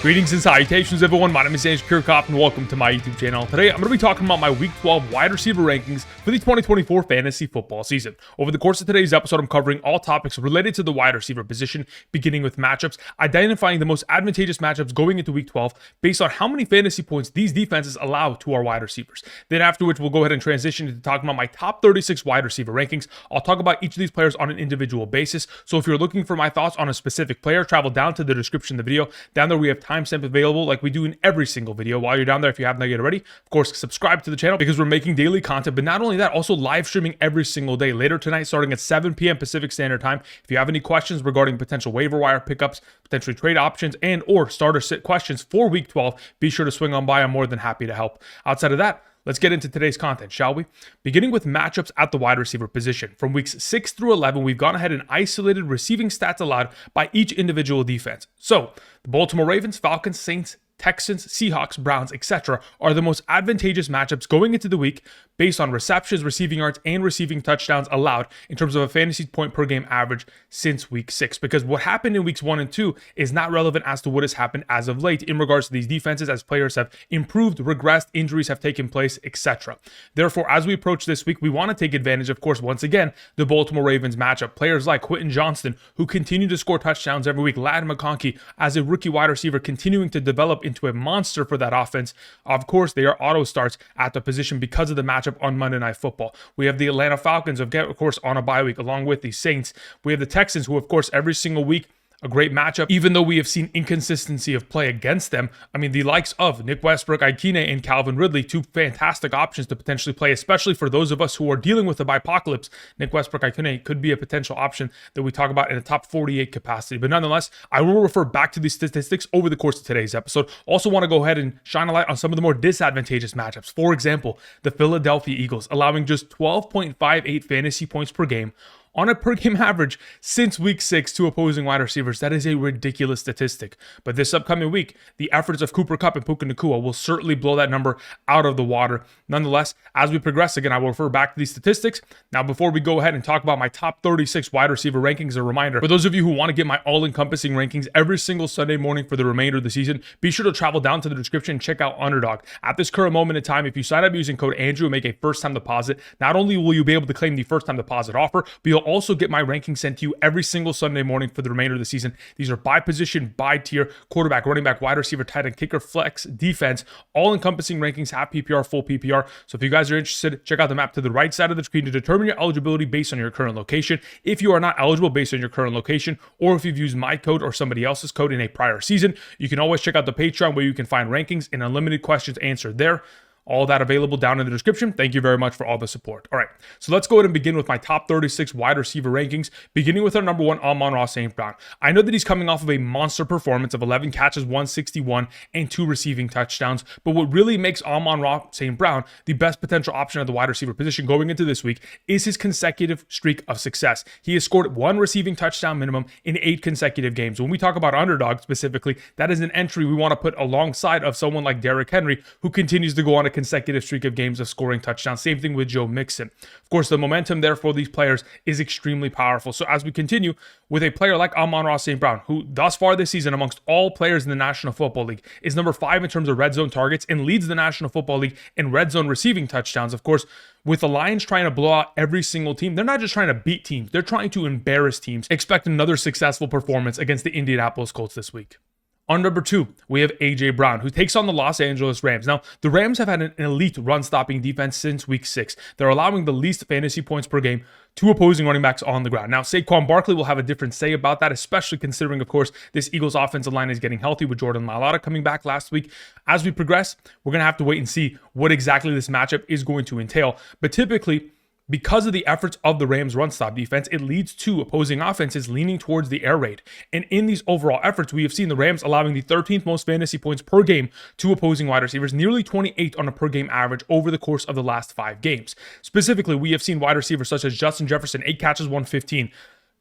Greetings and salutations, everyone. My name is Andrew Kupp, and welcome to my YouTube channel. Today, I'm going to be talking about my Week 12 wide receiver rankings for the 2024 fantasy football season. Over the course of today's episode, I'm covering all topics related to the wide receiver position, beginning with matchups, identifying the most advantageous matchups going into Week 12 based on how many fantasy points these defenses allow to our wide receivers. Then after which, we'll go ahead and transition into talking about my top 36 wide receiver rankings. I'll talk about each of these players on an individual basis. So if you're looking for my thoughts on a specific player, travel down to the description of the video. Down there, we have timestamp available like we do in every single video. While you're down there, if you haven't yet already, of course, subscribe to the channel because we're making daily content. But not only that, also live streaming every single day later tonight, starting at 7 p.m. Pacific Standard Time. If you have any questions regarding potential waiver wire pickups, potentially trade options, and or starter sit questions for Week 12, be sure to swing on by. I'm more than happy to help. Outside of that, let's get into today's content, shall we? Beginning with matchups at the wide receiver position. From weeks 6 through 11, we've gone ahead and isolated receiving stats allowed by each individual defense. So, the Baltimore Ravens, Falcons, Saints, Texans, Seahawks, Browns, etc. are the most advantageous matchups going into the week based on receptions, receiving yards, and receiving touchdowns allowed in terms of a fantasy point per game average since week 6. Because what happened in weeks 1 and 2 is not relevant as to what has happened as of late in regards to these defenses as players have improved, regressed, injuries have taken place, etc. Therefore, as we approach this week, we want to take advantage, of course, once again, the Baltimore Ravens matchup. Players like Quentin Johnston, who continue to score touchdowns every week, McConkey, as a rookie wide receiver, continuing to develop into a monster for that offense. Of course, they are auto starts at the position because of the matchup on Monday Night Football. We have the Atlanta Falcons, of course, on a bye week, along with the Saints. We have the Texans, who, of course, every single week, a great matchup, even though we have seen inconsistency of play against them. I mean, the likes of Nick Westbrook-Ikhine and Calvin Ridley, two fantastic options to potentially play, especially for those of us who are dealing with the bipocalypse. Nick Westbrook-Ikhine could be a potential option that we talk about in a top 48 capacity. But nonetheless, I will refer back to these statistics over the course of today's episode. Also want to go ahead and shine a light on some of the more disadvantageous matchups. For example, the Philadelphia Eagles, allowing just 12.58 fantasy points per game on a per game average since week 6 to opposing wide receivers. That is a ridiculous statistic. But this upcoming week, the efforts of Cooper Kupp and Puka Nacua will certainly blow that number out of the water. Nonetheless, as we progress, again, I will refer back to these statistics. Now, before we go ahead and talk about my top 36 wide receiver rankings, a reminder, for those of you who want to get my all-encompassing rankings every single Sunday morning for the remainder of the season, be sure to travel down to the description and check out Underdog. At this current moment in time, if you sign up using code Andrew and make a first-time deposit, not only will you be able to claim the first-time deposit offer, but you'll also get my rankings sent to you every single Sunday morning for the remainder of the season. These are by position, by tier, quarterback, running back, wide receiver, tight end, kicker, flex, defense, all-encompassing rankings, half PPR, full PPR. So if you guys are interested, check out the map to the right side of the screen to determine your eligibility based on your current location. If you are not eligible based on your current location, or if you've used my code or somebody else's code in a prior season, you can always check out the Patreon where you can find rankings and unlimited questions answered there. All that available down in the description. Thank you very much for all the support. All right, so let's go ahead and begin with my top 36 wide receiver rankings, beginning with our number 1, Amon-Ra St. Brown. I know that he's coming off of a monster performance of 11 catches, 161, and 2 receiving touchdowns, but what really makes Amon-Ra St. Brown the best potential option at the wide receiver position going into this week is his consecutive streak of success. He has scored 1 receiving touchdown minimum in 8 consecutive games. When we talk about Underdog specifically, that is an entry we want to put alongside of someone like Derrick Henry, who continues to go on a consecutive streak of games of scoring touchdowns. Same thing with Joe Mixon. Of course, the momentum there for these players is extremely powerful. So as we continue with a player like Amon-Ra St. Brown, who thus far this season amongst all players in the National Football League is number 5 in terms of red zone targets and leads the National Football League in red zone receiving touchdowns. Of course, with the Lions trying to blow out every single team, they're not just trying to beat teams, they're trying to embarrass teams. Expect another successful performance against the Indianapolis Colts this week. On number 2, we have A.J. Brown, who takes on the Los Angeles Rams. Now, the Rams have had an elite run-stopping defense since week 6. They're allowing the least fantasy points per game to opposing running backs on the ground. Now, Saquon Barkley will have a different say about that, especially considering, of course, this Eagles offensive line is getting healthy with Jordan Mailata coming back last week. As we progress, we're going to have to wait and see what exactly this matchup is going to entail. But typically, because of the efforts of the Rams' run-stop defense, it leads to opposing offenses leaning towards the air raid. And in these overall efforts, we have seen the Rams allowing the 13th most fantasy points per game to opposing wide receivers, nearly 28 on a per-game average over the course of the last 5 games. Specifically, we have seen wide receivers such as Justin Jefferson, 8 catches, 115.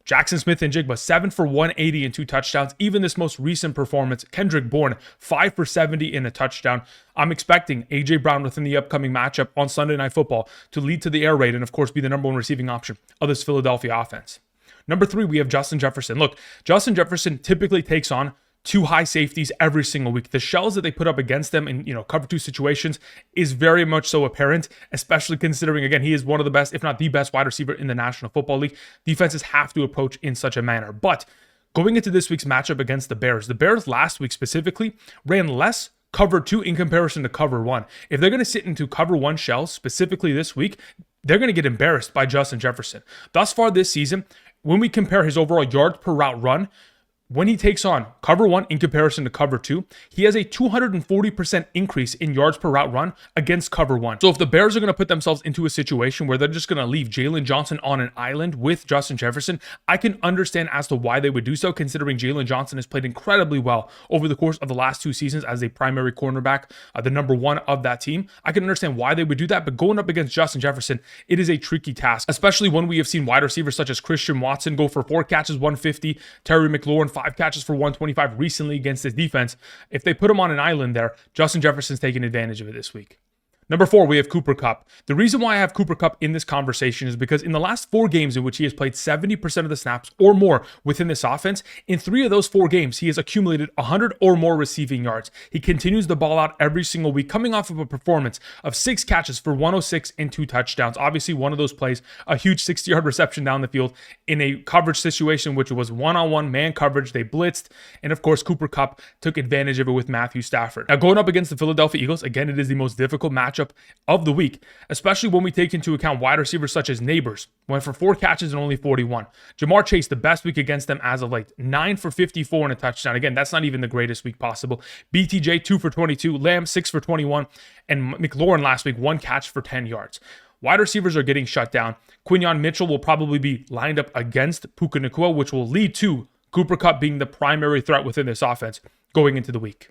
Jaxon Smith-Njigba, 7 for 180 and 2 touchdowns. Even this most recent performance, Kendrick Bourne, 5 for 70 and a touchdown. I'm expecting A.J. Brown within the upcoming matchup on Sunday Night Football to lead to the air raid and, of course, be the number 1 receiving option of this Philadelphia offense. Number 3, we have Justin Jefferson. Look, Justin Jefferson typically takes on two high safeties every single week. The shells that they put up against them in, cover 2 situations is very much so apparent, especially considering, again, he is one of the best, if not the best wide receiver in the National Football League. Defenses have to approach in such a manner. But going into this week's matchup against the Bears last week specifically ran less cover 2 in comparison to cover 1. If they're going to sit into cover 1 shells specifically this week, they're going to get embarrassed by Justin Jefferson. Thus far this season, when we compare his overall yards per route run, when he takes on cover 1 in comparison to cover 2, he has a 240% increase in yards per route run against cover 1. So if the Bears are going to put themselves into a situation where they're just going to leave Jalen Johnson on an island with Justin Jefferson, I can understand as to why they would do so, considering Jalen Johnson has played incredibly well over the course of the last 2 seasons as a primary cornerback, the number 1 of that team. I can understand why they would do that, but going up against Justin Jefferson, it is a tricky task, especially when we have seen wide receivers such as Christian Watson go for 4 catches, 150, Terry McLaurin, 5 catches for 125 recently against this defense. If they put him on an island there, Justin Jefferson's taking advantage of it this week. Number 4, we have Cooper Kupp. The reason why I have Cooper Kupp in this conversation is because in the last 4 games in which he has played 70% of the snaps or more within this offense, in 3 of those 4 games, he has accumulated 100 or more receiving yards. He continues the ball out every single week, coming off of a performance of 6 catches for 106 and 2 touchdowns. Obviously, one of those plays, a huge 60-yard reception down the field in a coverage situation, which was one-on-one man coverage. They blitzed, and of course, Cooper Kupp took advantage of it with Matthew Stafford. Now, going up against the Philadelphia Eagles, again, it is the most difficult matchup of the week, especially when we take into account wide receivers such as Nabers, went for 4 catches and only 41. Jamar Chase, the best week against them as of late, 9 for 54 and a touchdown. Again, that's not even the greatest week possible. BTJ, 2 for 22, Lamb, 6 for 21, and McLaurin last week, 1 catch for 10 yards. Wide receivers are getting shut down. Quinyon Mitchell will probably be lined up against Puka Nacua, which will lead to Cooper Kupp being the primary threat within this offense going into the week.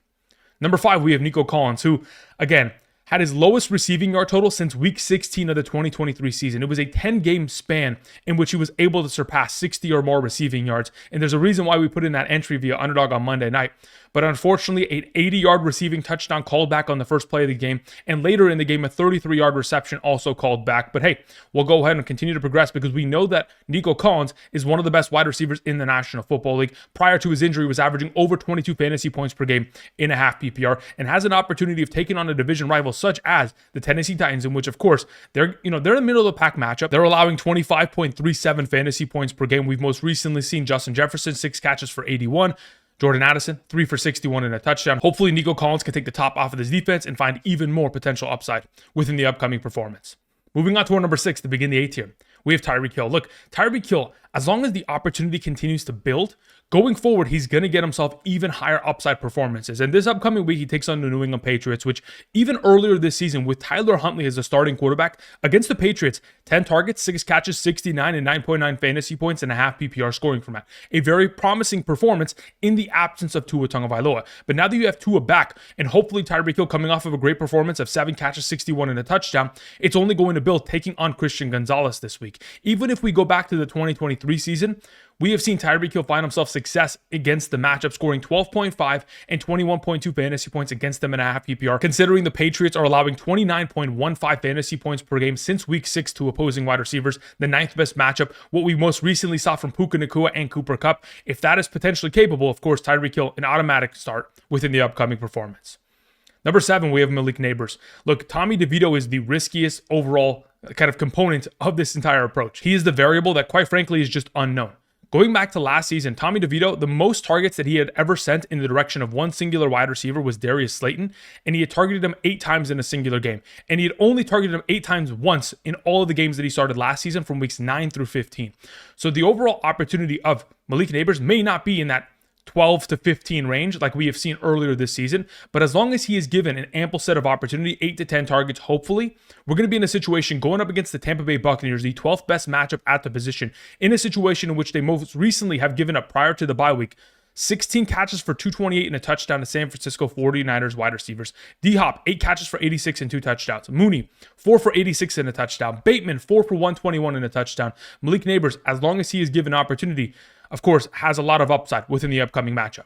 Number 5, we have Nico Collins, who, again, had his lowest receiving yard total since week 16 of the 2023 season. It was a 10-game span in which he was able to surpass 60 or more receiving yards. And there's a reason why we put in that entry via Underdog on Monday night. But unfortunately, an 80-yard receiving touchdown called back on the first play of the game. And later in the game, a 33-yard reception also called back. But hey, we'll go ahead and continue to progress because we know that Nico Collins is one of the best wide receivers in the National Football League. Prior to his injury, was averaging over 22 fantasy points per game in a half PPR and has an opportunity of taking on a division rival such as the Tennessee Titans, in which, of course, they're in the middle of the pack matchup. They're allowing 25.37 fantasy points per game. We've most recently seen Justin Jefferson, 6 catches for 81. Jordan Addison, 3 for 61 and a touchdown. Hopefully, Nico Collins can take the top off of this defense and find even more potential upside within the upcoming performance. Moving on to our number 6 to begin the A tier, we have Tyreek Hill. Look, Tyreek Hill, as long as the opportunity continues to build, going forward, he's going to get himself even higher upside performances. And this upcoming week, he takes on the New England Patriots, which even earlier this season with Tyler Huntley as a starting quarterback against the Patriots, 10 targets, 6 catches, 69 and 9.9 fantasy points and a half PPR scoring format. A very promising performance in the absence of Tua Tagovailoa. But now that you have Tua back and hopefully Tyreek Hill coming off of a great performance of 7 catches, 61 and a touchdown, it's only going to build taking on Christian Gonzalez this week. Even if we go back to the 2023 season, we have seen Tyreek Hill find himself success against the matchup, scoring 12.5 and 21.2 fantasy points against them in a half PPR, considering the Patriots are allowing 29.15 fantasy points per game since week 6 to opposing wide receivers, the 9th best matchup, what we most recently saw from Puka Nacua and Cooper Kupp. If that is potentially capable, of course, Tyreek Hill, an automatic start within the upcoming performance. Number 7, we have Malik Nabers. Look, Tommy DeVito is the riskiest overall kind of component of this entire approach. He is the variable that, quite frankly, is just unknown. Going back to last season, Tommy DeVito, the most targets that he had ever sent in the direction of one singular wide receiver was Darius Slayton, and he had targeted him 8 times in a singular game. And he had only targeted him 8 times once in all of the games that he started last season from weeks 9 through 15. So the overall opportunity of Malik Nabers may not be in that 12 to 15 range like we have seen earlier this season, but as long as he is given an ample set of opportunity, 8 to 10 targets, hopefully, we're going to be in a situation going up against the Tampa Bay Buccaneers, the 12th best matchup at the position, in a situation in which they most recently have given up prior to the bye week 16 catches for 228 and a touchdown to San Francisco 49ers wide receivers. D-Hop, 8 catches for 86 and 2 touchdowns. Mooney, 4 for 86 and a touchdown. Bateman, 4 for 121 and a touchdown. Malik Nabers, as long as he is given opportunity, of course, has a lot of upside within the upcoming matchup.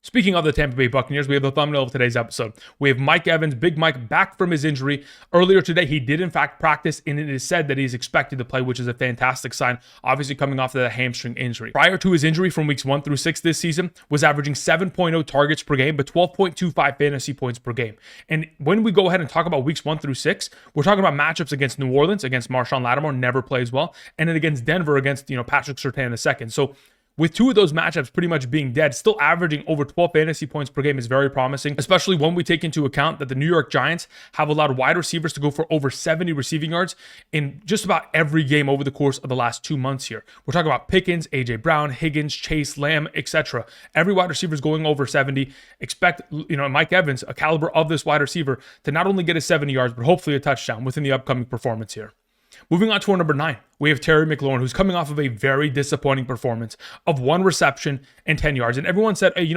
Speaking of the Tampa Bay Buccaneers, we have the thumbnail of today's episode. We have Mike Evans, Big Mike, back from his injury. Earlier today, he did in fact practice, and it is said that he's expected to play, which is a fantastic sign, obviously coming off of that hamstring injury. Prior to his injury from weeks 1 through 6 this season, was averaging 7.0 targets per game, but 12.25 fantasy points per game. And when we go ahead and talk about weeks 1 through 6, we're talking about matchups against New Orleans, against Marshawn Lattimore, never plays well, and then against Denver, against Patrick Surtain II. So with two of those matchups pretty much being dead, still averaging over 12 fantasy points per game is very promising, especially when we take into account that the New York Giants have allowed wide receivers to go for over 70 receiving yards in just about every game over the course of the last 2 months here. We're talking about Pickens, AJ Brown, Higgins, Chase, Lamb, etc. Every wide receiver is going over 70. Expect, Mike Evans, a caliber of this wide receiver, to not only get his 70 yards, but hopefully a touchdown within the upcoming performance here. Moving on to our number 9, we have Terry McLaurin, who's coming off of a very disappointing performance of 1 reception and 10 yards. And everyone said, hey,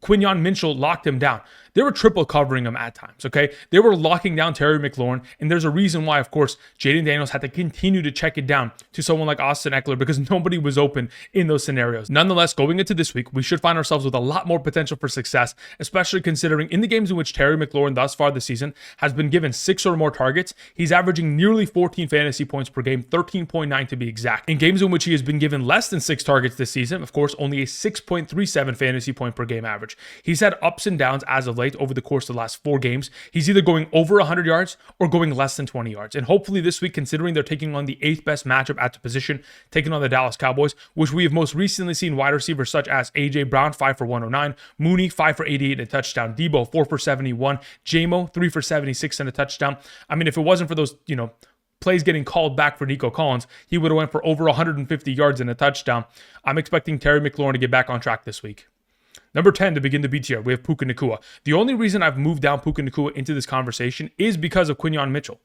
Quinyon Mitchell locked him down. They were triple covering him at times, okay? They were locking down Terry McLaurin, and there's a reason why, of course, Jaden Daniels had to continue to check it down to someone like Austin Eckler because nobody was open in those scenarios. Nonetheless, going into this week, we should find ourselves with a lot more potential for success, especially considering in the games in which Terry McLaurin thus far this season has been given 6 or more targets, he's averaging nearly 14 fantasy points per game, 13.9 to be exact. In games in which he has been given less than 6 targets this season, of course, only a 6.37 fantasy point per game average. He's had ups and downs as of late over the course of the last 4 games. He's either going over 100 yards or going less than 20 yards. And hopefully this week, considering they're taking on the 8th best matchup at the position, taking on the Dallas Cowboys, which we have most recently seen wide receivers such as AJ Brown, 5 for 109, Mooney, 5 for 88 and a touchdown, Deebo, 4 for 71, Jamo, 3 for 76 and a touchdown. I mean, if it wasn't for those, plays getting called back for Nico Collins, he would have went for over 150 yards and a touchdown. I'm expecting Terry McLaurin to get back on track this week. Number 10 to begin the B tier, we have Puka Nacua. The only reason I've moved down Puka Nacua into this conversation is because of Quinyon Mitchell.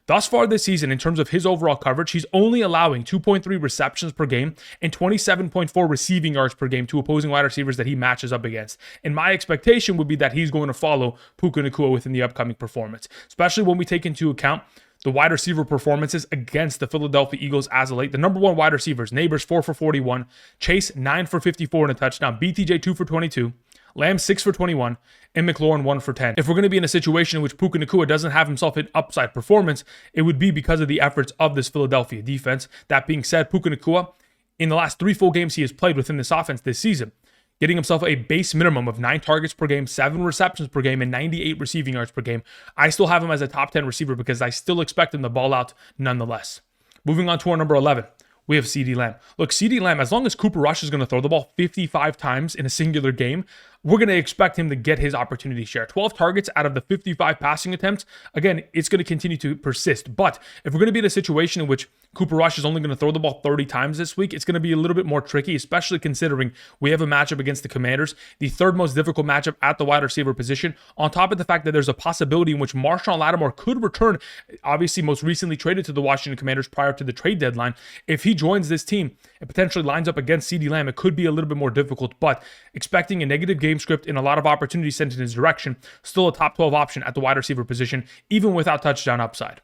Thus far this season, in terms of his overall coverage, he's only allowing 2.3 receptions per game and 27.4 receiving yards per game to opposing wide receivers that he matches up against. And my expectation would be that he's going to follow Puka Nacua within the upcoming performance, especially when we take into account the wide receiver performances against the Philadelphia Eagles as of late. The number 1 wide receivers, Nabers 4 for 41, Chase 9 for 54 and a touchdown, BTJ 2 for 22, Lamb 6 for 21, and McLaurin 1 for 10. If we're going to be in a situation in which Puka Nacua doesn't have himself an upside performance, it would be because of the efforts of this Philadelphia defense. That being said, Puka Nacua, in the last 3 full games he has played within this offense this season, getting himself a base minimum of 9 targets per game, 7 receptions per game, and 98 receiving yards per game. I still have him as a top 10 receiver because I still expect him to ball out nonetheless. Moving on to our number 11, we have CeeDee Lamb. Look, CeeDee Lamb, as long as Cooper Rush is going to throw the ball 55 times in a singular game, we're going to expect him to get his opportunity share. 12 targets out of the 55 passing attempts. Again, it's going to continue to persist. But if we're going to be in a situation in which Cooper Rush is only going to throw the ball 30 times this week, it's going to be a little bit more tricky, especially considering we have a matchup against the Commanders, the 3rd most difficult matchup at the wide receiver position, on top of the fact that there's a possibility in which Marshawn Lattimore could return, obviously most recently traded to the Washington Commanders prior to the trade deadline. If he joins this team and potentially lines up against CeeDee Lamb, it could be a little bit more difficult, but expecting a negative game script and a lot of opportunities sent in his direction, still a top 12 option at the wide receiver position, even without touchdown upside.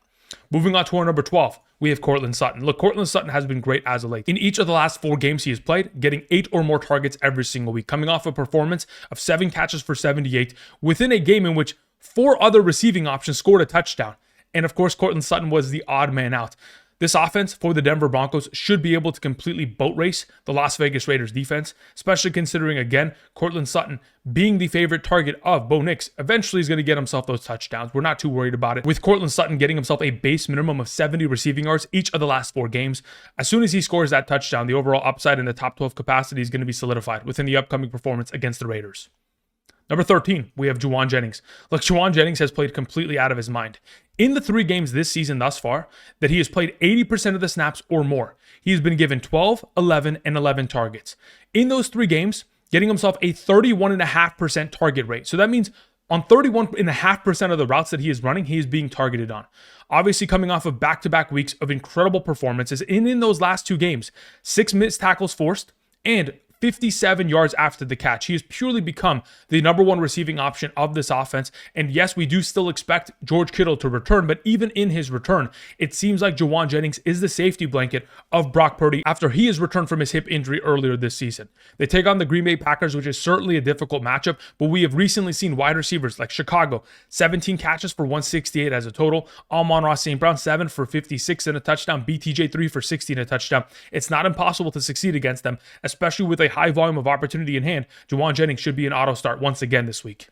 Moving on to our number 12, we have Courtland Sutton. Look, Courtland Sutton has been great as of late. In each of the last 4 games he has played, getting 8 or more targets every single week, coming off a performance of 7 catches for 78 within a game in which 4 other receiving options scored a touchdown. And of course, Courtland Sutton was the odd man out. This offense for the Denver Broncos should be able to completely boat race the Las Vegas Raiders defense, especially considering, again, Courtland Sutton being the favorite target of Bo Nix. Eventually, he's going to get himself those touchdowns. We're not too worried about it. With Courtland Sutton getting himself a base minimum of 70 receiving yards each of the last 4 games, as soon as he scores that touchdown, the overall upside in the top 12 capacity is going to be solidified within the upcoming performance against the Raiders. Number 13, we have Jauan Jennings. Look, Jauan Jennings has played completely out of his mind. In the 3 games this season thus far, that he has played 80% of the snaps or more, he has been given 12, 11, and 11 targets. In those 3 games, getting himself a 31.5% target rate. So that means on 31.5% of the routes that he is running, he is being targeted on. Obviously coming off of back-to-back weeks of incredible performances. And in those last 2 games, 6 missed tackles forced and 57 yards after the catch. He has purely become the number one receiving option of this offense. And yes, we do still expect George Kittle to return, but even in his return, it seems like Jauan Jennings is the safety blanket of Brock Purdy after he has returned from his hip injury earlier this season. They take on the Green Bay Packers, which is certainly a difficult matchup, but we have recently seen wide receivers like Chicago, 17 catches for 168 as a total. Amon-Ra St. Brown, 7 for 56 and a touchdown. BTJ, 3 for 60 and a touchdown. It's not impossible to succeed against them, especially with a high volume of opportunity in hand. Jauan Jennings should be an auto start once again this week.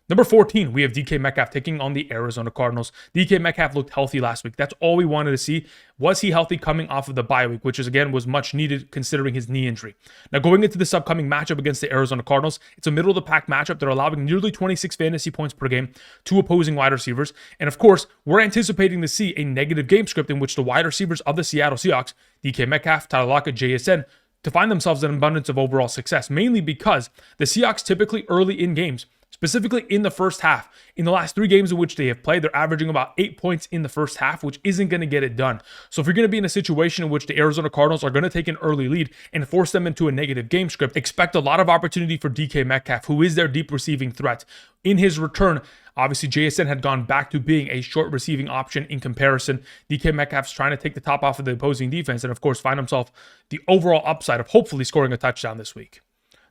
Number 14, we have DK Metcalf taking on the Arizona Cardinals. DK Metcalf looked healthy last week. That's all we wanted to see. Was he healthy coming off of the bye week, which is again was much needed considering his knee injury. Now going into this upcoming matchup against the Arizona Cardinals, it's a middle of the pack matchup. They're allowing nearly 26 fantasy points per game to opposing wide receivers. And of course, we're anticipating to see a negative game script in which the wide receivers of the Seattle Seahawks, DK Metcalf, Tyler Lockett, JSN, to find themselves an abundance of overall success, mainly because the Seahawks typically early in games, specifically in the first half, in the last 3 games in which they have played, they're averaging about 8 points in the first half, which isn't going to get it done. So if you're going to be in a situation in which the Arizona Cardinals are going to take an early lead and force them into a negative game script, expect a lot of opportunity for DK Metcalf, who is their deep receiving threat. In his return, obviously JSN had gone back to being a short receiving option in comparison. DK Metcalf's trying to take the top off of the opposing defense and of course find himself the overall upside of hopefully scoring a touchdown this week.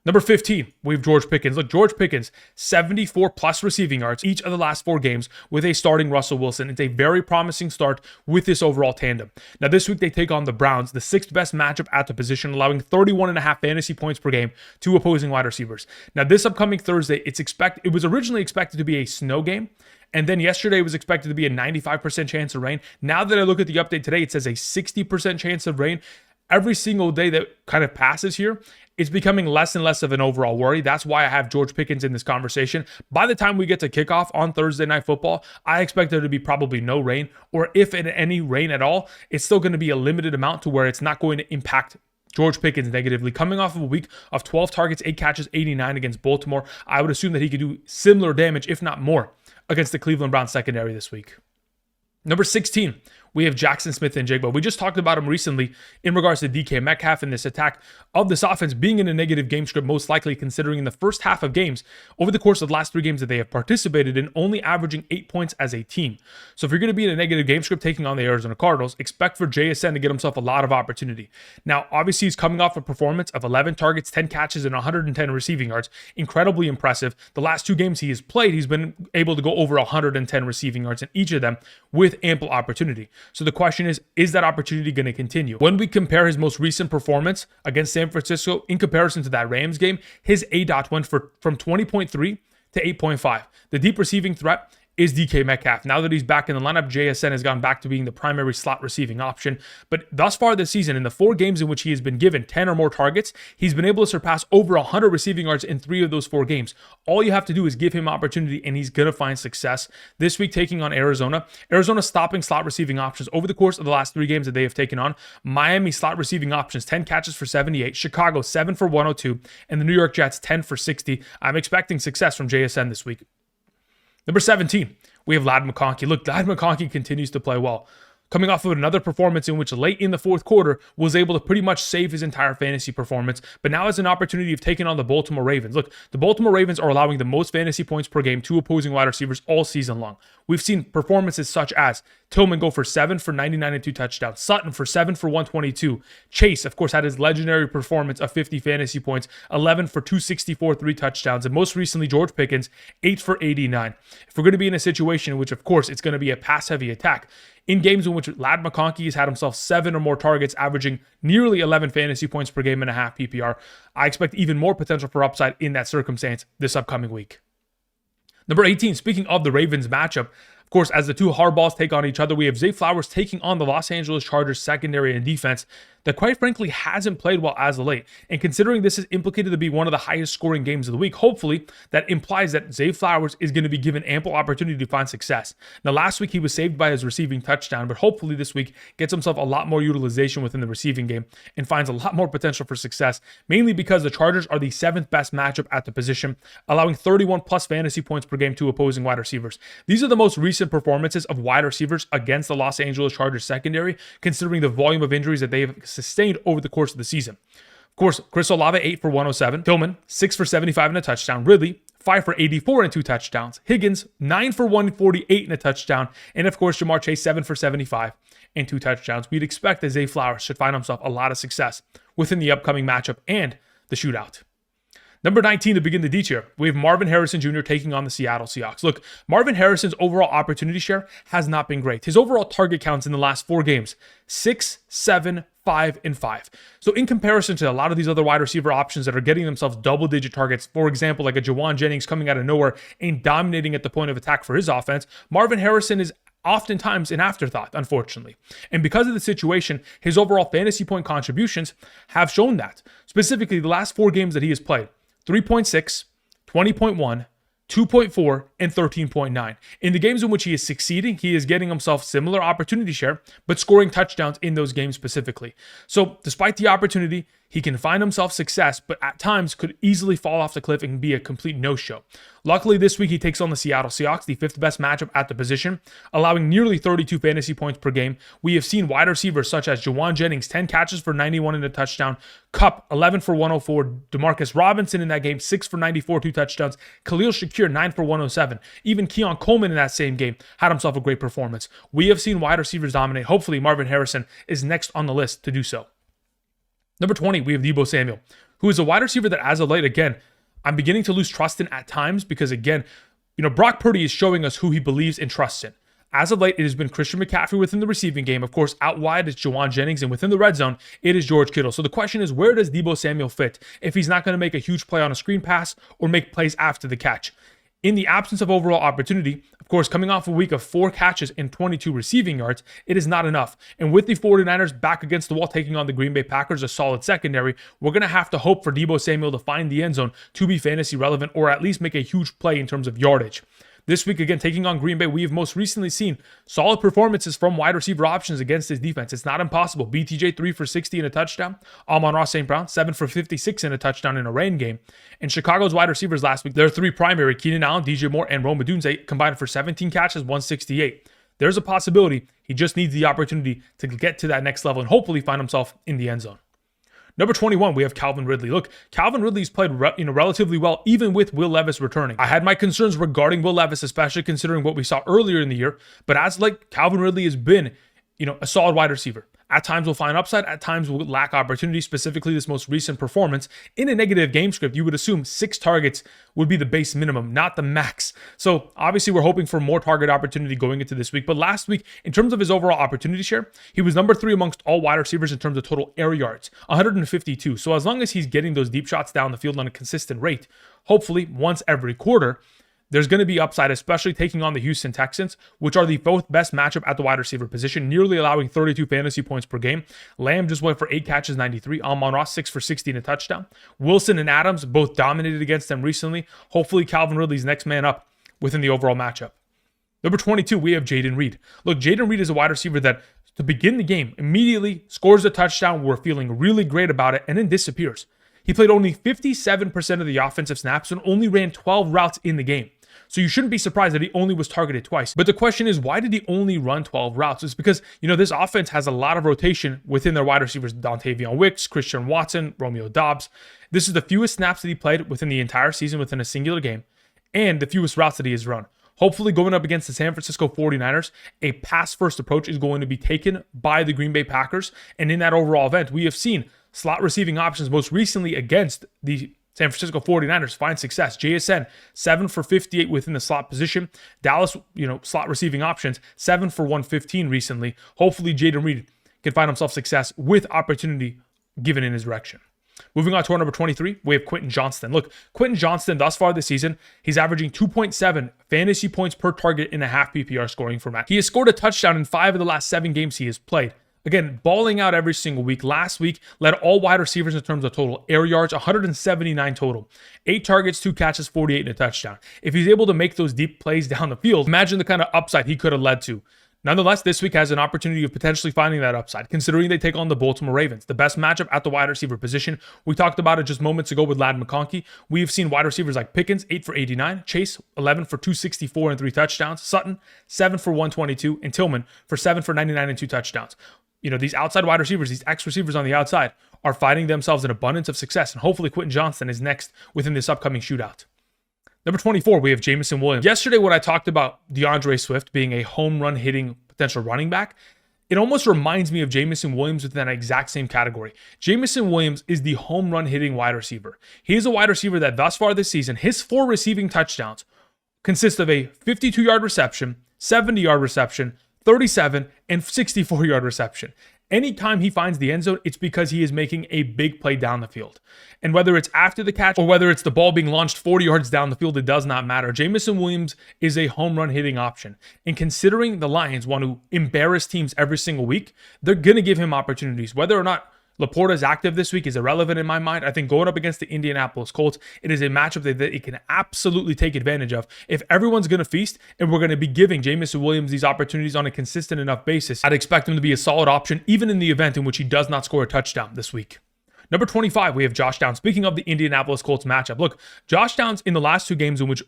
Number 15, we have George Pickens. Look, George Pickens, 74 plus receiving yards each of the last 4 games with a starting Russell Wilson. It's a very promising start with this overall tandem. Now, this week they take on the Browns, the 6th best matchup at the position, allowing 31.5 fantasy points per game to opposing wide receivers. Now, this upcoming Thursday, it was originally expected to be a snow game. And then yesterday it was expected to be a 95% chance of rain. Now that I look at the update today, it says a 60% chance of rain. Every single day that kind of passes here, it's becoming less and less of an overall worry. That's why I have George Pickens in this conversation. By the time we get to kickoff on Thursday Night Football, I expect there to be probably no rain, or if any rain at all, it's still going to be a limited amount to where it's not going to impact George Pickens negatively. Coming off of a week of 12 targets, 8 catches, 89 against Baltimore, I would assume that he could do similar damage, if not more, against the Cleveland Browns secondary this week. Number 16, we have Jaxon Smith-Njigba. We just talked about him recently in regards to DK Metcalf and this attack of this offense being in a negative game script, most likely considering in the first half of games, over the course of the last 3 games that they have participated in, only averaging 8 points as a team. So if you're going to be in a negative game script taking on the Arizona Cardinals, expect for JSN to get himself a lot of opportunity. Now, obviously, he's coming off a performance of 11 targets, 10 catches, and 110 receiving yards. Incredibly impressive. The last 2 games he has played, he's been able to go over 110 receiving yards in each of them with ample opportunity. So the question is that opportunity going to continue? When we compare his most recent performance against San Francisco in comparison to that Rams game, his ADOT went from 20.3 to 8.5. The deep receiving threat is DK Metcalf. Now that he's back in the lineup, JSN has gone back to being the primary slot receiving option. But thus far this season, in the 4 games in which he has been given 10 or more targets, he's been able to surpass over 100 receiving yards in 3 of those 4 games. All you have to do is give him opportunity and he's going to find success. This week taking on Arizona stopping slot receiving options over the course of the last 3 games that they have taken on. Miami slot receiving options, 10 catches for 78, Chicago 7 for 102, and the New York Jets 10 for 60. I'm expecting success from JSN this week. Number 17, we have Ladd McConkey. Look, Ladd McConkey continues to play well. Coming off of another performance in which late in the 4th quarter was able to pretty much save his entire fantasy performance, but now has an opportunity of taking on the Baltimore Ravens. Look, the Baltimore Ravens are allowing the most fantasy points per game to opposing wide receivers all season long. We've seen performances such as Tillman go for 7 for 99 and 2 touchdowns, Sutton for 7 for 122. Chase, of course, had his legendary performance of 50 fantasy points, 11 for 264, 3 touchdowns, and most recently, George Pickens, 8 for 89. If we're going to be in a situation in which, of course, it's going to be a pass-heavy attack, in games in which Ladd McConkey has had himself 7 or more targets, averaging nearly 11 fantasy points per game and a half PPR, I expect even more potential for upside in that circumstance this upcoming week. Number 18, speaking of the Ravens matchup, of course, as the 2 hardballs take on each other, we have Zay Flowers taking on the Los Angeles Chargers secondary and defense that quite frankly hasn't played well as of late. And considering this is implicated to be one of the highest scoring games of the week, hopefully that implies that Zay Flowers is going to be given ample opportunity to find success. Now, last week he was saved by his receiving touchdown, but hopefully this week gets himself a lot more utilization within the receiving game and finds a lot more potential for success, mainly because the Chargers are the 7th best matchup at the position, allowing 31 plus fantasy points per game to opposing wide receivers. These are the most recent performances of wide receivers against the Los Angeles Chargers secondary, considering the volume of injuries that they have sustained over the course of the season. Of course, Chris Olave, 8 for 107. Tillman, 6 for 75 and a touchdown. Ridley, 5 for 84 and 2 touchdowns. Higgins, 9 for 148 and a touchdown. And of course, Ja'Marr Chase, 7 for 75 and 2 touchdowns. We'd expect that Zay Flowers should find himself a lot of success within the upcoming matchup and the shootout. Number 19 to begin the D tier, we have Marvin Harrison Jr. taking on the Seattle Seahawks. Look, Marvin Harrison's overall opportunity share has not been great. His overall target counts in the last 4 games, 6, 7, 5, and 5. So in comparison to a lot of these other wide receiver options that are getting themselves double-digit targets, for example, like a Jauan Jennings coming out of nowhere and dominating at the point of attack for his offense, Marvin Harrison is oftentimes an afterthought, unfortunately. And because of the situation, his overall fantasy point contributions have shown that. Specifically, the last 4 games that he has played, 3.6, 20.1, 2.4, and 13.9. In the games in which he is succeeding, he is getting himself similar opportunity share, but scoring touchdowns in those games specifically. So despite the opportunity, he can find himself success, but at times could easily fall off the cliff and be a complete no-show. Luckily, this week he takes on the Seattle Seahawks, the 5th best matchup at the position, allowing nearly 32 fantasy points per game. We have seen wide receivers such as Jauan Jennings, 10 catches for 91 and a touchdown. Kupp, 11 for 104. Demarcus Robinson in that game, 6 for 94, 2 touchdowns. Khalil Shakir, 9 for 107. Even Keon Coleman in that same game had himself a great performance. We have seen wide receivers dominate. Hopefully, Marvin Harrison is next on the list to do so. Number 20, we have Deebo Samuel, who is a wide receiver that as of late, again, I'm beginning to lose trust in at times because, again, Brock Purdy is showing us who he believes and trusts in. As of late, it has been Christian McCaffrey within the receiving game. Of course, out wide is Jauan Jennings, and within the red zone, it is George Kittle. So the question is, where does Deebo Samuel fit if he's not going to make a huge play on a screen pass or make plays after the catch? In the absence of overall opportunity, of course, coming off a week of 4 catches and 22 receiving yards, it is not enough. And with the 49ers back against the wall taking on the Green Bay Packers, a solid secondary, we're going to have to hope for Deebo Samuel to find the end zone to be fantasy relevant or at least make a huge play in terms of yardage. This week, again, taking on Green Bay, we have most recently seen solid performances from wide receiver options against this defense. It's not impossible. BTJ, 3 for 60 and a touchdown. Amon-Ra St. Brown, 7 for 56 and a touchdown in a rain game. And Chicago's wide receivers last week, their 3 primary, Keenan Allen, DJ Moore, and Romeo Doubs, combined for 17 catches, 168. There's a possibility. He just needs the opportunity to get to that next level and hopefully find himself in the end zone. Number 21, we have Calvin Ridley. Look, Calvin Ridley's played relatively well, even with Will Levis returning. I had my concerns regarding Will Levis, especially considering what we saw earlier in the year. But as Calvin Ridley has been, a solid wide receiver. At times we'll find upside, at times we'll lack opportunity, specifically this most recent performance. In a negative game script, you would assume 6 targets would be the base minimum, not the max. So obviously we're hoping for more target opportunity going into this week. But last week, in terms of his overall opportunity share, he was number 3 amongst all wide receivers in terms of total air yards, 152. So as long as he's getting those deep shots down the field on a consistent rate, hopefully once every quarter, there's going to be upside, especially taking on the Houston Texans, which are the 4th best matchup at the wide receiver position, nearly allowing 32 fantasy points per game. Lamb just went for 8 catches, 93. Amon-Ra, 6 for 60 and a touchdown. Wilson and Adams both dominated against them recently. Hopefully, Calvin Ridley's next man up within the overall matchup. Number 22, we have Jayden Reed. Look, Jayden Reed is a wide receiver that, to begin the game, immediately scores a touchdown. We're feeling really great about it, and then disappears. He played only 57% of the offensive snaps and only ran 12 routes in the game. So you shouldn't be surprised that he only was targeted twice. But the question is, why did he only run 12 routes? It's because, this offense has a lot of rotation within their wide receivers, Dontavion Wicks, Christian Watson, Romeo Doubs. This is the fewest snaps that he played within the entire season within a singular game, and the fewest routes that he has run. Hopefully, going up against the San Francisco 49ers, a pass-first approach is going to be taken by the Green Bay Packers. And in that overall event, we have seen slot receiving options, most recently against the San Francisco 49ers, find success. JSN, 7 for 58 within the slot position. Dallas, slot receiving options, 7 for 115 recently. Hopefully, Jayden Reed can find himself success with opportunity given in his direction. Moving on to our number 23, we have Quentin Johnston. Look, Quentin Johnston, thus far this season, he's averaging 2.7 fantasy points per target in a half PPR scoring format. He has scored a touchdown in 5 of the last 7 games he has played. Again, balling out every single week. Last week, led all wide receivers in terms of total air yards, 179 total. 8 targets, 2 catches, 48 and a touchdown. If he's able to make those deep plays down the field, imagine the kind of upside he could have led to. Nonetheless, this week has an opportunity of potentially finding that upside, considering they take on the Baltimore Ravens, the best matchup at the wide receiver position. We talked about it just moments ago with Ladd McConkey. We have seen wide receivers like Pickens, 8 for 89, Chase, 11 for 264 and 3 touchdowns, Sutton, 7 for 122, and Tillman for 7 for 99 and 2 touchdowns. these outside wide receivers, these X receivers on the outside are finding themselves an abundance of success. And hopefully Quentin Johnston is next within this upcoming shootout. Number 24, we have Jameson Williams. Yesterday, when I talked about DeAndre Swift being a home run hitting potential running back, it almost reminds me of Jameson Williams within that exact same category. Jameson Williams is the home run hitting wide receiver. He is a wide receiver that thus far this season, his 4 receiving touchdowns consist of a 52-yard reception, 70-yard reception, 37, and 64-yard reception. Anytime he finds the end zone, it's because he is making a big play down the field. And whether it's after the catch or whether it's the ball being launched 40 yards down the field, it does not matter. Jameson Williams is a home run hitting option. And considering the Lions want to embarrass teams every single week, they're going to give him opportunities. Whether or not Laporta is active this week is irrelevant in my mind. I think going up against the Indianapolis Colts, it is a matchup that it can absolutely take advantage of. If everyone's going to feast and we're going to be giving Jameson Williams these opportunities on a consistent enough basis, I'd expect him to be a solid option, even in the event in which he does not score a touchdown this week. Number 25, we have Josh Downs. Speaking of the Indianapolis Colts matchup, look, Josh Downs in the last 2 games in which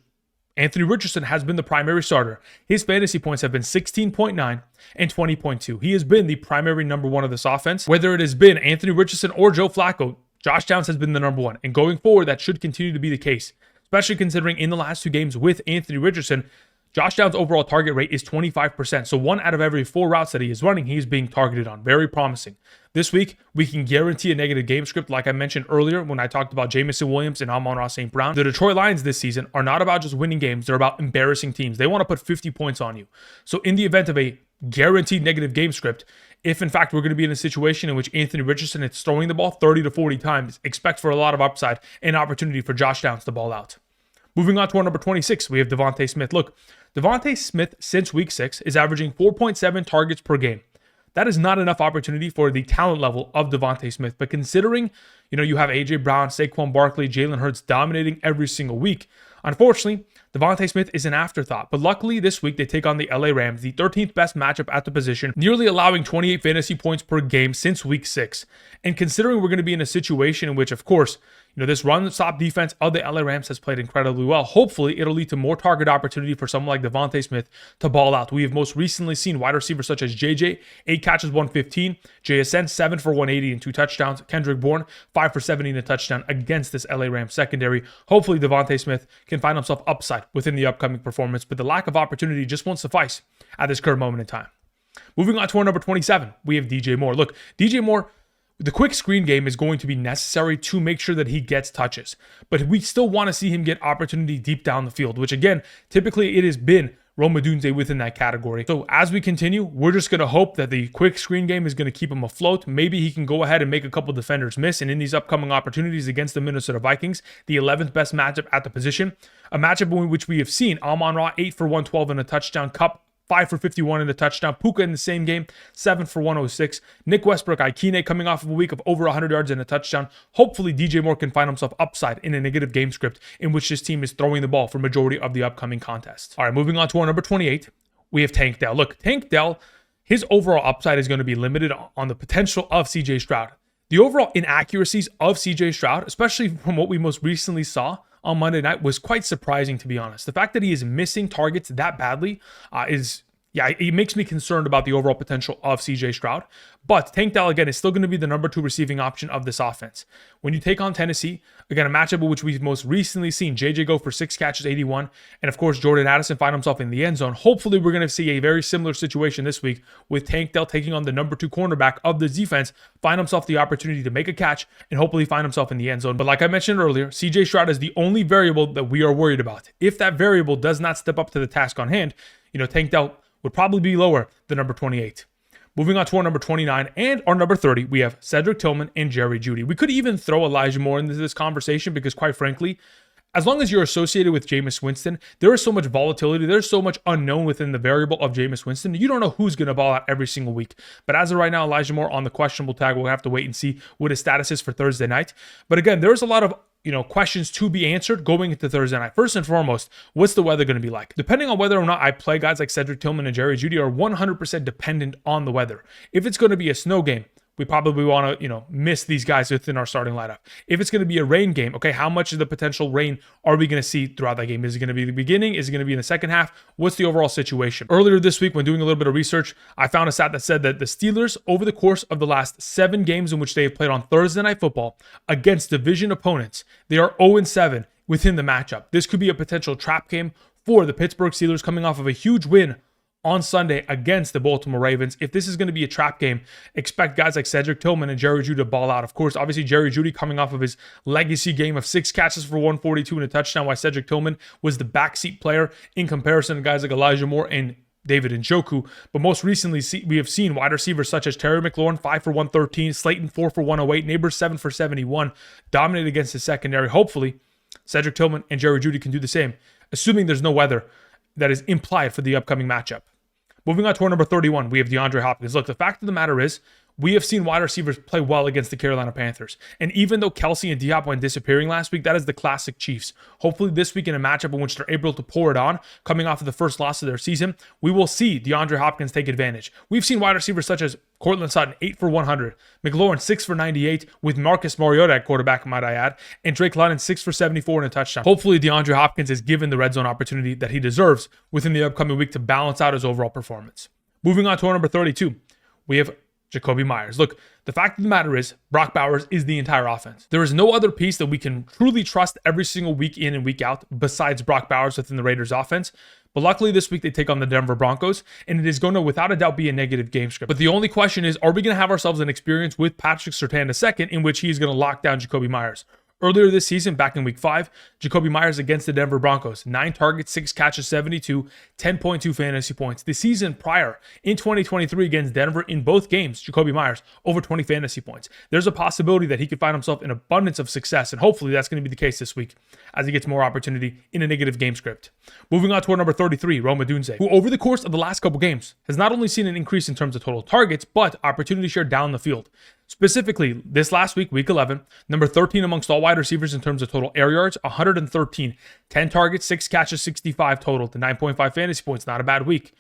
Anthony Richardson has been the primary starter, his fantasy points have been 16.9 and 20.2. He has been the primary number 1 of this offense. Whether it has been Anthony Richardson or Joe Flacco, Josh Downs has been the number 1. And going forward, that should continue to be the case, especially considering in the last 2 games with Anthony Richardson, Josh Downs' overall target rate is 25%. So 1 out of every 4 routes that he is running, he is being targeted on. Very promising. This week, we can guarantee a negative game script, like I mentioned earlier when I talked about Jameson Williams and Amon-Ra St. Brown. The Detroit Lions this season are not about just winning games. They're about embarrassing teams. They want to put 50 points on you. So in the event of a guaranteed negative game script, if in fact we're going to be in a situation in which Anthony Richardson is throwing the ball 30 to 40 times, expect for a lot of upside and opportunity for Josh Downs to ball out. Moving on to our number 26, we have DeVonta Smith. Look, DeVonta Smith since week 6 is averaging 4.7 targets per game. That is not enough opportunity for the talent level of DeVonta Smith. But considering, you have A.J. Brown, Saquon Barkley, Jalen Hurts dominating every single week, unfortunately, DeVonta Smith is an afterthought. But luckily, this week, they take on the LA Rams, the 13th best matchup at the position, nearly allowing 28 fantasy points per game since week 6. And considering we're going to be in a situation in which, of course, this run-stop defense of the LA Rams has played incredibly well. Hopefully, it'll lead to more target opportunity for someone like DeVonta Smith to ball out. We have most recently seen wide receivers such as JJ, 8 catches, 115, JSN, 7 for 180 and 2 touchdowns, Kendrick Bourne, 5 for 70 and a touchdown against this LA Rams secondary. Hopefully, DeVonta Smith can find himself upside within the upcoming performance, but the lack of opportunity just won't suffice at this current moment in time. Moving on to our number 27, we have DJ Moore. Look, DJ Moore, the quick screen game is going to be necessary to make sure that he gets touches. But we still want to see him get opportunity deep down the field, which again, typically it has been Romeo Doubs within that category. So as we continue, we're just going to hope that the quick screen game is going to keep him afloat. Maybe he can go ahead and make a couple defenders miss. And in these upcoming opportunities against the Minnesota Vikings, the 11th best matchup at the position, a matchup in which we have seen Amon-Ra 8 for 112 and a touchdown, Kupp 5 for 51 and a touchdown. Puka in the same game, 7 for 106. Nick Westbrook-Ikine coming off of a week of over 100 yards and a touchdown. Hopefully, DJ Moore can find himself upside in a negative game script in which this team is throwing the ball for majority of the upcoming contests. All right, moving on to our number 28, we have Tank Dell. Look, Tank Dell, his overall upside is going to be limited on the potential of CJ Stroud. The overall inaccuracies of CJ Stroud, especially from what we most recently saw on Monday night, was quite surprising, to be honest. The fact that he is missing targets that badly it makes me concerned about the overall potential of CJ Stroud. But Tank Dell, again, is still going to be the number 2 receiving option of this offense. When you take on Tennessee, again, a matchup in which we've most recently seen JJ go for 6 catches, 81, and of course, Jordan Addison find himself in the end zone. Hopefully, we're going to see a very similar situation this week with Tank Dell taking on the number 2 cornerback of the defense, find himself the opportunity to make a catch, and hopefully find himself in the end zone. But like I mentioned earlier, CJ Stroud is the only variable that we are worried about. If that variable does not step up to the task on hand, Tank Dell would probably be lower than number 28. Moving on to our number 29 and our number 30, we have Cedric Tillman and Jerry Jeudy. We could even throw Elijah Moore into this conversation because, quite frankly, as long as you're associated with Jameis Winston, there is so much volatility. There's so much unknown within the variable of Jameis Winston. You don't know who's going to ball out every single week. But as of right now, Elijah Moore on the questionable tag. We'll have to wait and see what his status is for Thursday night. But again, there's a lot of questions to be answered going into Thursday night. First and foremost, what's the weather going to be like? Depending on whether or not I play guys like Cedric Tillman and Jerry Jeudy are 100% dependent on the weather. If it's going to be a snow game, we probably want to, miss these guys within our starting lineup. If it's going to be a rain game, okay, how much of the potential rain are we going to see throughout that game? Is it going to be the beginning? Is it going to be in the second half? What's the overall situation? Earlier this week, when doing a little bit of research, I found a stat that said that the Steelers, over the course of the last 7 games in which they have played on Thursday Night Football against division opponents, they are 0-7 within the matchup. This could be a potential trap game for the Pittsburgh Steelers coming off of a huge win on Sunday against the Baltimore Ravens. If this is going to be a trap game, expect guys like Cedric, Tillman, and Jerry Jeudy to ball out. Of course, obviously, Jerry Jeudy coming off of his legacy game of 6 catches for 142 and a touchdown, while Cedric Tillman was the backseat player in comparison to guys like Elijah Moore and David Njoku. But most recently, we have seen wide receivers such as Terry McLaurin, 5 for 113, Slayton, 4 for 108, Nabers, 7 for 71, dominate against the secondary. Hopefully, Cedric Tillman and Jerry Jeudy can do the same, assuming there's no weather that is implied for the upcoming matchup. Moving on to our number 31, we have DeAndre Hopkins. Look, the fact of the matter is, we have seen wide receivers play well against the Carolina Panthers. And even though Kelsey and Diop went disappearing last week, that is the classic Chiefs. Hopefully this week in a matchup in which they're able to pour it on, coming off of the first loss of their season, we will see DeAndre Hopkins take advantage. We've seen wide receivers such as Courtland Sutton, 8 for 100, McLaurin, 6 for 98, with Marcus Mariota at quarterback, might I add, and Drake London, 6 for 74 and a touchdown. Hopefully DeAndre Hopkins is given the red zone opportunity that he deserves within the upcoming week to balance out his overall performance. Moving on to our number 32, we have Jakobi Meyers. Look, the fact of the matter is, Brock Bowers is the entire offense. There is no other piece that we can truly trust every single week in and week out besides Brock Bowers within the Raiders offense. But luckily this week they take on the Denver Broncos, and it is going to without a doubt be a negative game script. But the only question is, are we going to have ourselves an experience with Patrick Surtain II in which he is going to lock down Jakobi Meyers? Earlier this season, back in week 5, Jakobi Meyers against the Denver Broncos, 9 targets, 6 catches, 72, 10.2 fantasy points. The season prior, in 2023 against Denver, in both games, Jakobi Meyers, over 20 fantasy points. There's a possibility that he could find himself in abundance of success, and hopefully that's going to be the case this week as he gets more opportunity in a negative game script. Moving on to our number 33, Romeo Doubs, who over the course of the last couple games has not only seen an increase in terms of total targets, but opportunity share down the field. Specifically, this last week, week 11, number 13 amongst all wide receivers in terms of total air yards, 113, 10 targets, 6 catches, 65 total to 9.5 fantasy points. Not a bad week.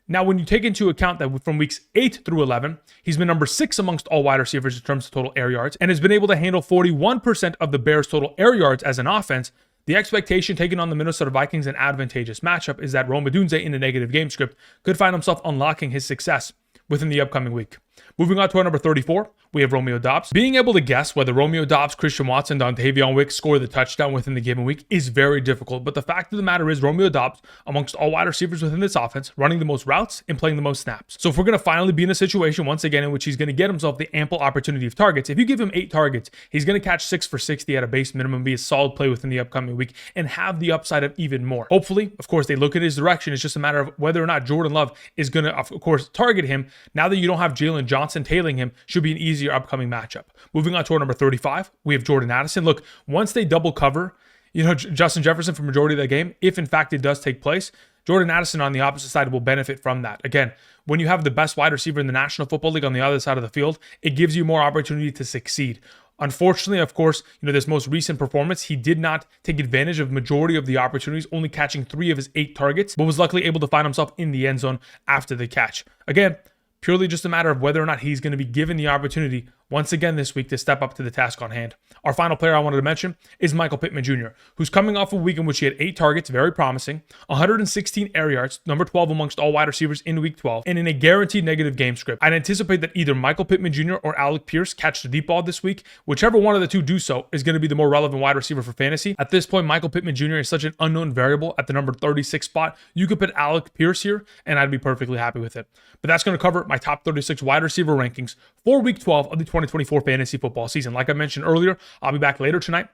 Now, when you take into account that from weeks 8 through 11, he's been number 6 amongst all wide receivers in terms of total air yards and has been able to handle 41% of the Bears' total air yards as an offense. The expectation taken on the Minnesota Vikings, an advantageous matchup, is that Romeo Doubs in a negative game script could find himself unlocking his success within the upcoming week. Moving on to our number 34, we have Romeo Doubs. Being able to guess whether Romeo Doubs, Christian Watson, Dontavion Wicks score the touchdown within the given week is very difficult. But the fact of the matter is, Romeo Doubs, amongst all wide receivers within this offense, running the most routes and playing the most snaps. So if we're going to finally be in a situation once again in which he's going to get himself the ample opportunity of targets, if you give him 8 targets, he's going to catch 6 for 60 at a base minimum, be a solid play within the upcoming week, and have the upside of even more. Hopefully, of course, they look at his direction. It's just a matter of whether or not Jordan Love is going to, of course, target him. Now that you don't have Jalen Johnson tailing him, should be an easier upcoming matchup. Moving on to our number 35, we have Jordan Addison. Look, once they double cover, Justin Jefferson for majority of that game, if in fact it does take place, Jordan Addison on the opposite side will benefit from that. Again, when you have the best wide receiver in the National Football League on the other side of the field, it gives you more opportunity to succeed. Unfortunately, of course, this most recent performance, he did not take advantage of majority of the opportunities, only catching 3 of his 8 targets, but was luckily able to find himself in the end zone after the catch. Again, purely just a matter of whether or not he's going to be given the opportunity once again this week to step up to the task on hand. Our final player I wanted to mention is Michael Pittman Jr., who's coming off a week in which he had 8 targets, very promising, 116 air yards, number 12 amongst all wide receivers in week 12, and in a guaranteed negative game script. I'd anticipate that either Michael Pittman Jr. or Alec Pierce catch the deep ball this week. Whichever one of the two do so is going to be the more relevant wide receiver for fantasy. At this point, Michael Pittman Jr. is such an unknown variable at the number 36 spot. You could put Alec Pierce here, and I'd be perfectly happy with it. But that's going to cover my top 36 wide receiver rankings for week 12 of the 2024 fantasy football season. Like I mentioned earlier, I'll be back later tonight.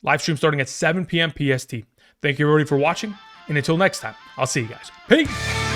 Live stream starting at 7 p.m. PST. Thank you everybody for watching, and until next time, I'll see you guys. Peace!